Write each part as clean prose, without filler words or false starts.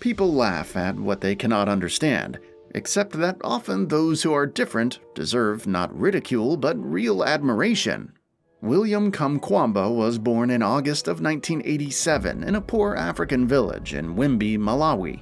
People laugh at what they cannot understand, except that often those who are different deserve not ridicule but real admiration. William Kamkwamba was born in August of 1987 in a poor African village in Wimbi, Malawi.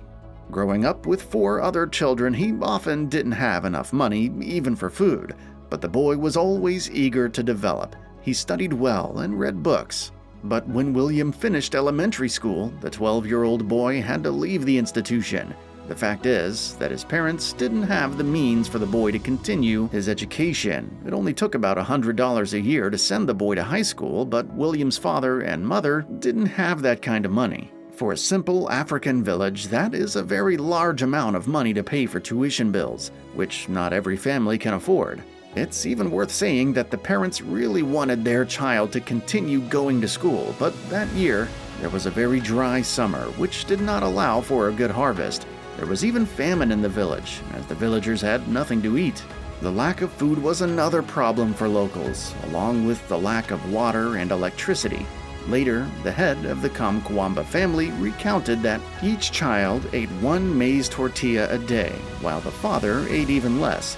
Growing up with 4 other children, he often didn't have enough money even for food, but the boy was always eager to develop. He studied well and read books. But when William finished elementary school, the 12-year-old boy had to leave the institution. The fact is that his parents didn't have the means for the boy to continue his education. It only took about $100 a year to send the boy to high school, but William's father and mother didn't have that kind of money. For a simple African village, that is a very large amount of money to pay for tuition bills, which not every family can afford. It's even worth saying that the parents really wanted their child to continue going to school, but that year, there was a very dry summer, which did not allow for a good harvest. There was even famine in the village, as the villagers had nothing to eat. The lack of food was another problem for locals, along with the lack of water and electricity. Later, the head of the Kamkwamba family recounted that each child ate 1 maize tortilla a day, while the father ate even less.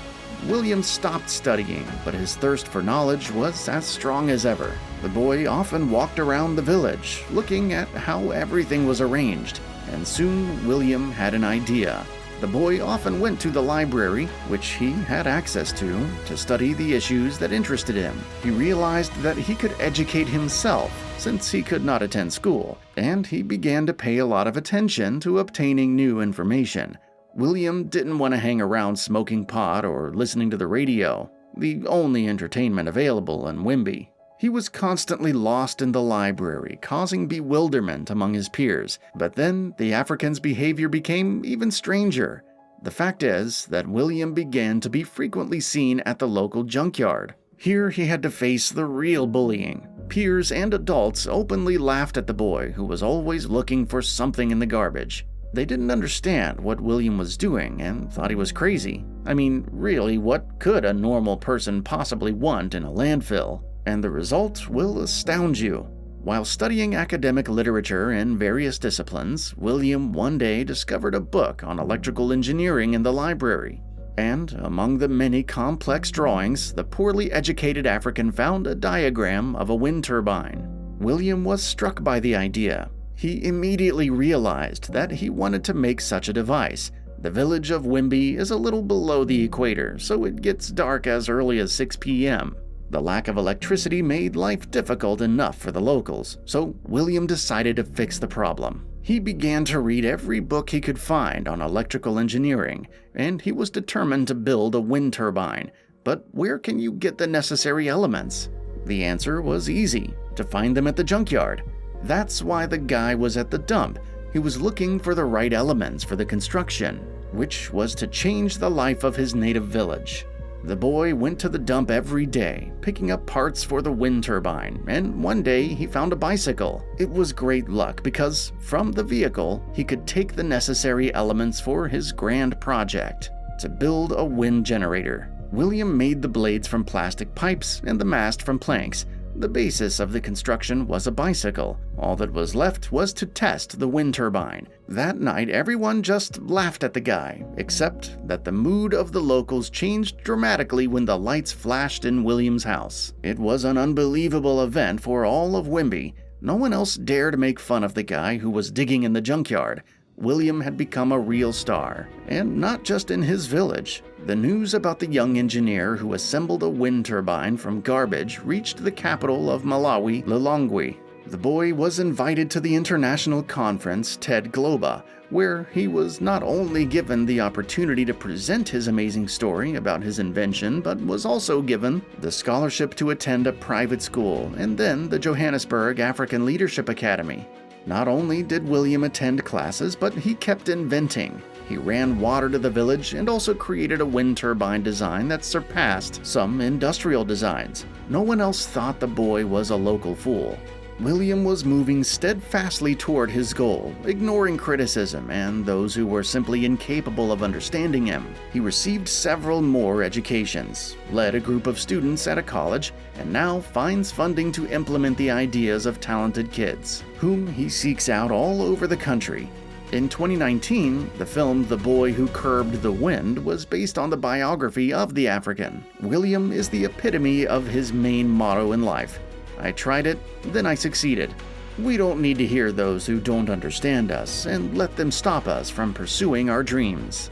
William stopped studying, but his thirst for knowledge was as strong as ever. The boy often walked around the village, looking at how everything was arranged, and soon William had an idea. The boy often went to the library, which he had access to study the issues that interested him. He realized that he could educate himself, since he could not attend school, and he began to pay a lot of attention to obtaining new information. William didn't want to hang around smoking pot or listening to the radio, the only entertainment available in Wimbi. He was constantly lost in the library, causing bewilderment among his peers. But then the African's behavior became even stranger. The fact is that William began to be frequently seen at the local junkyard. Here he had to face the real bullying. Peers and adults openly laughed at the boy, who was always looking for something in the garbage. They didn't understand what William was doing and thought he was crazy. I mean, really, what could a normal person possibly want in a landfill? And the result will astound you. While studying academic literature in various disciplines, William one day discovered a book on electrical engineering in the library. And among the many complex drawings, the poorly educated African found a diagram of a wind turbine. William was struck by the idea. He immediately realized that he wanted to make such a device. The village of Wimbi is a little below the equator, so it gets dark as early as 6 p.m. The lack of electricity made life difficult enough for the locals, so William decided to fix the problem. He began to read every book he could find on electrical engineering, and he was determined to build a wind turbine. But where can you get the necessary elements? The answer was easy: to find them at the junkyard. That's why the guy was at the dump. He was looking for the right elements for the construction, which was to change the life of his native village. The boy went to the dump every day, picking up parts for the wind turbine, and one day he found a bicycle. It was great luck because from the vehicle, he could take the necessary elements for his grand project: to build a wind generator. William made the blades from plastic pipes and the mast from planks. The basis of the construction was a bicycle. All that was left was to test the wind turbine. That night, everyone just laughed at the guy, except that the mood of the locals changed dramatically when the lights flashed in William's house. It was an unbelievable event for all of Wimbi. No one else dared make fun of the guy who was digging in the junkyard. William had become a real star, and not just in his village. The news about the young engineer who assembled a wind turbine from garbage reached the capital of Malawi, Lilongwe. The boy was invited to the international conference TED Globa, where he was not only given the opportunity to present his amazing story about his invention, but was also given the scholarship to attend a private school and then the Johannesburg African Leadership Academy. Not only did William attend classes, but he kept inventing. He ran water to the village and also created a wind turbine design that surpassed some industrial designs. No one else thought the boy was a local fool. William was moving steadfastly toward his goal, ignoring criticism and those who were simply incapable of understanding him. He received several more educations, led a group of students at a college, and now finds funding to implement the ideas of talented kids, whom he seeks out all over the country. In 2019, the film The Boy Who Curbed the Wind was based on the biography of the African. William is the epitome of his main motto in life: I tried it, then I succeeded. We don't need to hear those who don't understand us and let them stop us from pursuing our dreams.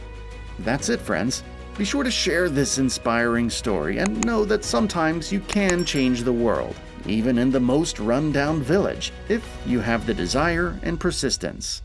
That's it, friends. Be sure to share this inspiring story and know that sometimes you can change the world, even in the most run-down village, if you have the desire and persistence.